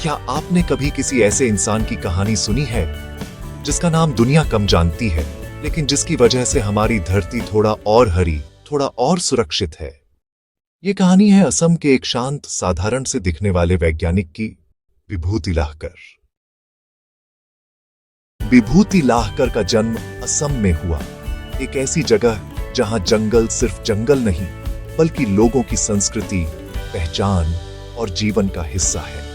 क्या आपने कभी किसी ऐसे इंसान की कहानी सुनी है जिसका नाम दुनिया कम जानती है, लेकिन जिसकी वजह से हमारी धरती थोड़ा और हरी, थोड़ा और सुरक्षित है? ये कहानी है असम के एक शांत, साधारण से दिखने वाले वैज्ञानिक की, विभूति लाहकर। विभूति लाहकर का जन्म असम में हुआ, एक ऐसी जगह जहां जंगल सिर्फ जंगल नहीं, बल्कि लोगों की संस्कृति, पहचान और जीवन का हिस्सा है।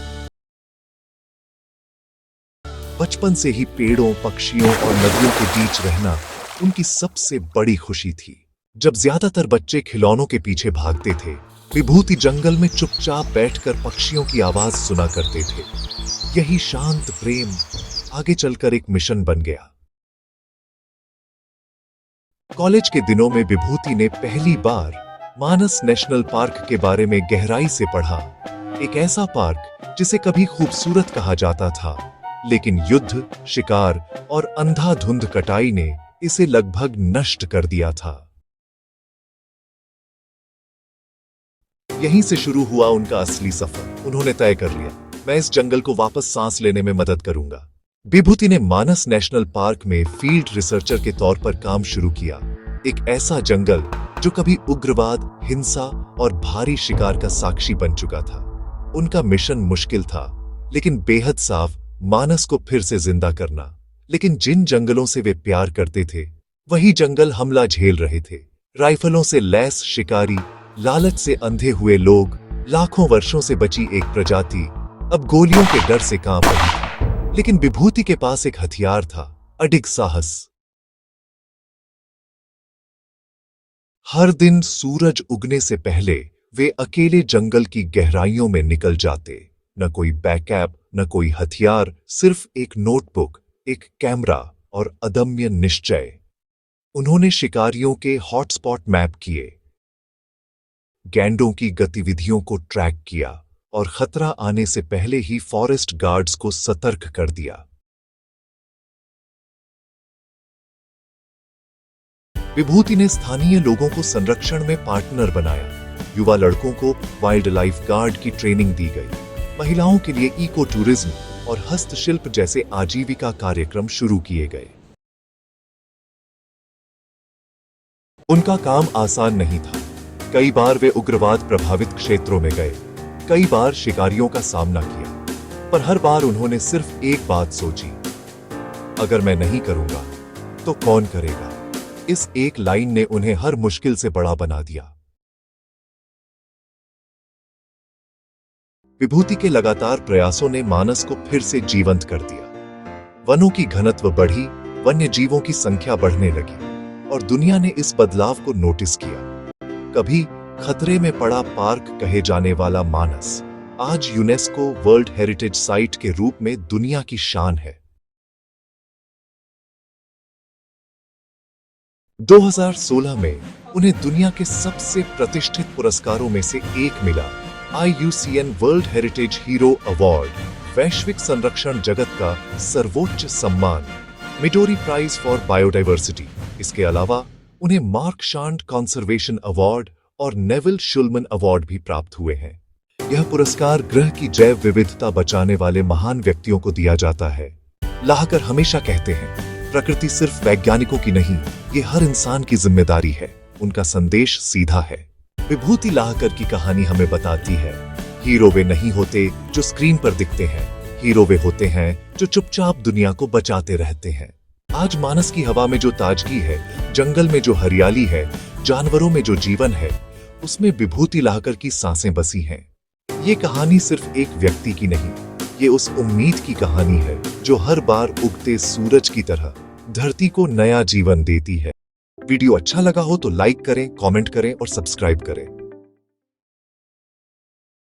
बचपन से ही पेड़ों, पक्षियों और नदियों के बीच रहना उनकी सबसे बड़ी खुशी थी। जब ज्यादातर बच्चे खिलौनों के पीछे भागते थे, विभूति जंगल में चुपचाप बैठकर पक्षियों की आवाज सुना करते थे। यही शांत प्रेम आगे चलकर एक मिशन बन गया। कॉलेज के दिनों में विभूति ने पहली बार मानस नेशनल पार्क के बारे में गहराई से पढ़ा। एक ऐसा पार्क जिसे कभी खूबसूरत कहा जाता था, लेकिन युद्ध, शिकार और अंधाधुंध कटाई ने इसे लगभग नष्ट कर दिया था। यहीं से शुरू हुआ उनका असली सफर। उन्होंने तय कर लिया, मैं इस जंगल को वापस सांस लेने में मदद करूंगा। विभूति ने मानस नेशनल पार्क में फील्ड रिसर्चर के तौर पर काम शुरू किया। एक ऐसा जंगल जो कभी उग्रवाद, हिंसा और भारी शिकार का साक्षी बन चुका था। उनका मिशन मुश्किल था, लेकिन बेहद साफ, मानस को फिर से जिंदा करना। लेकिन जिन जंगलों से वे प्यार करते थे, वही जंगल हमला झेल रहे थे। राइफलों से लैस शिकारी, लालच से अंधे हुए लोग, लाखों वर्षों से बची एक प्रजाति अब गोलियों के डर से कांप रही थी। लेकिन विभूति के पास एक हथियार था, अडिग साहस। हर दिन सूरज उगने से पहले वे अकेले जंगल की गहराइयों में निकल जाते। न कोई बैकअप, न कोई हथियार, सिर्फ एक नोटबुक, एक कैमरा और अदम्य निश्चय। उन्होंने शिकारियों के हॉटस्पॉट मैप किए, गैंडों की गतिविधियों को ट्रैक किया और खतरा आने से पहले ही फॉरेस्ट गार्ड्स को सतर्क कर दिया। विभूति ने स्थानीय लोगों को संरक्षण में पार्टनर बनाया। युवा लड़कों को वाइल्ड लाइफ गार्ड की ट्रेनिंग दी गई। महिलाओं के लिए इको टूरिज्म और हस्तशिल्प जैसे आजीविका कार्यक्रम शुरू किए गए। उनका काम आसान नहीं था। कई बार वे उग्रवाद प्रभावित क्षेत्रों में गए, कई बार शिकारियों का सामना किया, पर हर बार उन्होंने सिर्फ एक बात सोची, अगर मैं नहीं करूंगा तो कौन करेगा। इस एक लाइन ने उन्हें हर मुश्किल से बड़ा बना दिया। विभूति के लगातार प्रयासों ने मानस को फिर से जीवंत कर दिया। वनों की घनत्व बढ़ी, वन्य जीवों की संख्या बढ़ने लगी और दुनिया ने इस बदलाव को नोटिस किया। कभी खतरे में पड़ा पार्क कहे जाने वाला मानस आज यूनेस्को वर्ल्ड हेरिटेज साइट के रूप में दुनिया की शान है। 2016 में उन्हें दुनिया के सबसे प्रतिष्ठित पुरस्कारों में से एक मिला, IUCN world heritage hero award, वैश्विक संरक्षण जगत का सर्वोच्च सम्मान, मिडोरी प्राइज फॉर बायोडाइवर्सिटी। इसके अलावा उन्हें मार्कशांड कंजर्वेशन अवार्ड और नेविल शुल्मन अवार्ड भी प्राप्त हुए हैं। यह पुरस्कार ग्रह की जैव विविधता बचाने वाले महान व्यक्तियों को दिया जाता है। लाहकर हमेशा कहते हैं, प्रकृति सिर्फ वैज्ञानिकों की नहीं, ये हर इंसान की जिम्मेदारी है। उनका संदेश सीधा है। विभूति लाहकर की कहानी हमें बताती है, हीरो वे नहीं होते जो स्क्रीन पर दिखते हैं, हीरो वे होते हैं जो चुपचाप दुनिया को बचाते रहते हैं। आज मानस की हवा में जो ताजगी है, जंगल में जो हरियाली है, जानवरों में जो जीवन है, उसमें विभूति लाहकर की सांसें बसी हैं। ये कहानी सिर्फ एक व्यक्ति की नहीं, ये उस उम्मीद की कहानी है जो हर बार उगते सूरज की तरह धरती को नया जीवन देती है। वीडियो अच्छा लगा हो तो लाइक करें, कमेंट करें और सब्सक्राइब करें।